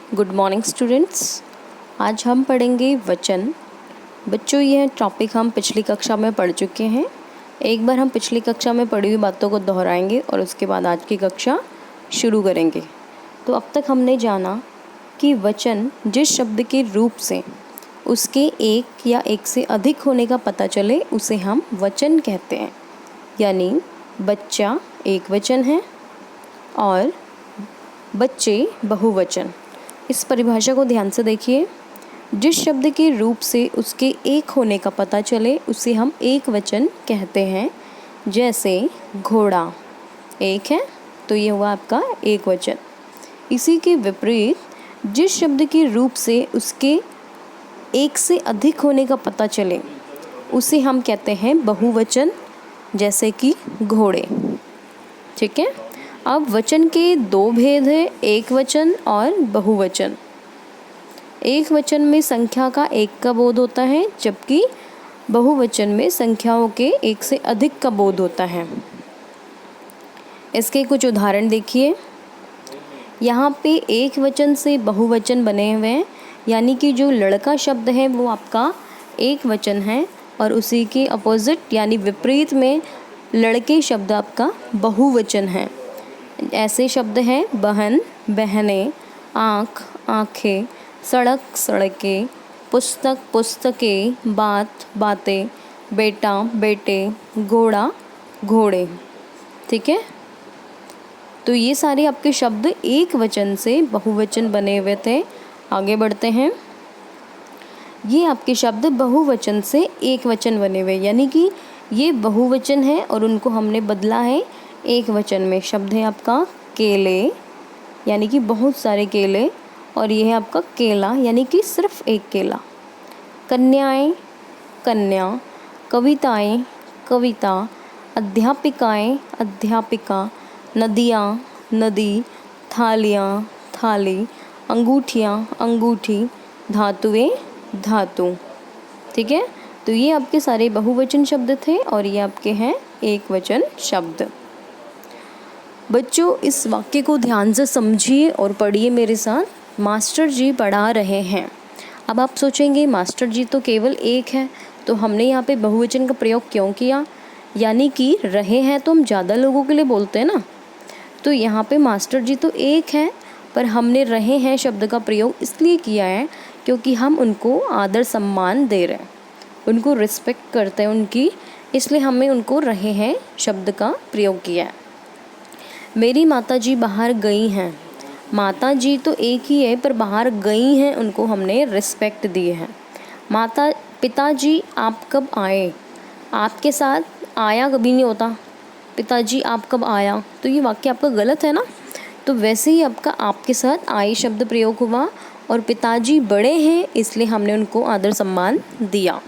Good morning students. आज हम पढ़ेंगे वचन। बच्चों, यह टॉपिक हम पिछली कक्षा में पढ़ चुके हैं। एक बार हम पिछली कक्षा में पढ़ी हुई बातों को दोहराएंगे और उसके बाद आज की कक्षा शुरू करेंगे। तो अब तक हमने जाना कि वचन जिस शब्द के रूप से उसके एक या एक से अधिक होने का पता चले उसे हम वचन कहते हैं। यानी बच्चा एक वचन है और बच्चे बहुवचन। इस परिभाषा को ध्यान से देखिए। जिस शब्द के रूप से उसके एक होने का पता चले उसे हम एक वचन कहते हैं। जैसे घोड़ा एक है तो ये हुआ आपका एक वचन। इसी के विपरीत जिस शब्द के रूप से उसके एक से अधिक होने का पता चले उसे हम कहते हैं बहुवचन, जैसे कि घोड़े। ठीक है। अब वचन के दो भेद हैं, एक वचन और बहुवचन। एक वचन में संख्या का एक का बोध होता है, जबकि बहुवचन में संख्याओं के एक से अधिक का बोध होता है। इसके कुछ उदाहरण देखिए। यहाँ पे एक वचन से बहुवचन बने हुए हैं, यानी कि जो लड़का शब्द है वो आपका एक वचन है और उसी के अपोजिट यानी विपरीत में लड़के शब्द आपका बहुवचन है। ऐसे शब्द हैं बहन बहनें, आँख आँखें, सड़क सड़कें, पुस्तक पुस्तकें, बात बातें, बेटा बेटे, घोड़ा घोड़े। ठीक है। तो ये सारे आपके शब्द एक वचन से बहुवचन बने हुए थे। आगे बढ़ते हैं। ये आपके शब्द बहुवचन से एक वचन बने हुए, यानी कि ये बहुवचन है और उनको हमने बदला है एक वचन में। शब्द है आपका केले, यानी कि बहुत सारे केले, और ये है आपका केला, यानी कि सिर्फ एक केला। कन्याएं कन्या, कविताएं कविता, अध्यापिकाएं अध्यापिका, नदियाँ नदी, थालियाँ थाली, अंगूठियाँ अंगूठी, धातुएं धातु। ठीक है। तो ये आपके सारे बहुवचन शब्द थे और ये आपके हैं एक वचन शब्द। बच्चों, इस वाक्य को ध्यान से समझिए और पढ़िए मेरे साथ। मास्टर जी पढ़ा रहे हैं। अब आप सोचेंगे मास्टर जी तो केवल एक है, तो हमने यहाँ पे बहुवचन का प्रयोग क्यों किया? यानी कि रहे हैं तो हम ज़्यादा लोगों के लिए बोलते हैं ना। तो यहाँ पे मास्टर जी तो एक है, पर हमने रहे हैं शब्द का प्रयोग इसलिए किया है क्योंकि हम उनको आदर सम्मान दे रहे हैं, उनको रिस्पेक्ट करते हैं उनकी, इसलिए हमने उनको रहे हैं शब्द का प्रयोग किया है। मेरी माताजी बाहर गई हैं। माता जी तो एक ही है, पर बाहर गई हैं उनको हमने रिस्पेक्ट दिए हैं। पिताजी आप कब आए? आपके साथ आया कभी नहीं होता। पिताजी आप कब आया, तो ये वाक्य आपका गलत है ना। तो वैसे ही आपका आपके साथ आए शब्द प्रयोग हुआ और पिताजी बड़े हैं इसलिए हमने उनको आदर सम्मान दिया।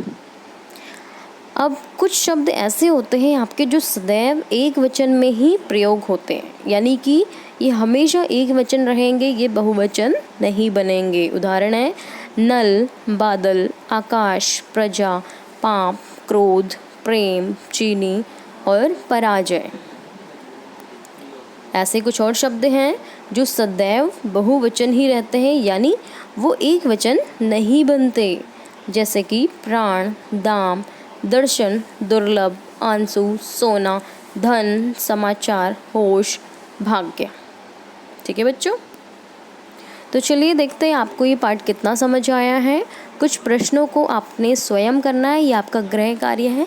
अब कुछ शब्द ऐसे होते हैं आपके जो सदैव एक वचन में ही प्रयोग होते हैं, यानी कि ये हमेशा एक वचन रहेंगे, ये बहुवचन नहीं बनेंगे। उदाहरण है नल, बादल, आकाश, प्रजा, पाप, क्रोध, प्रेम, चीनी और पराजय। ऐसे कुछ और शब्द हैं जो सदैव बहुवचन ही रहते हैं, यानी वो एक वचन नहीं बनते। जैसे कि प्राण, दाम, दर्शन, दुर्लभ, आंसू, सोना, धन, समाचार, होश, भाग्य। ठीक है बच्चों। तो चलिए देखते हैं आपको ये पाठ कितना समझ आया है। कुछ प्रश्नों को आपने स्वयं करना है, ये आपका गृह कार्य है।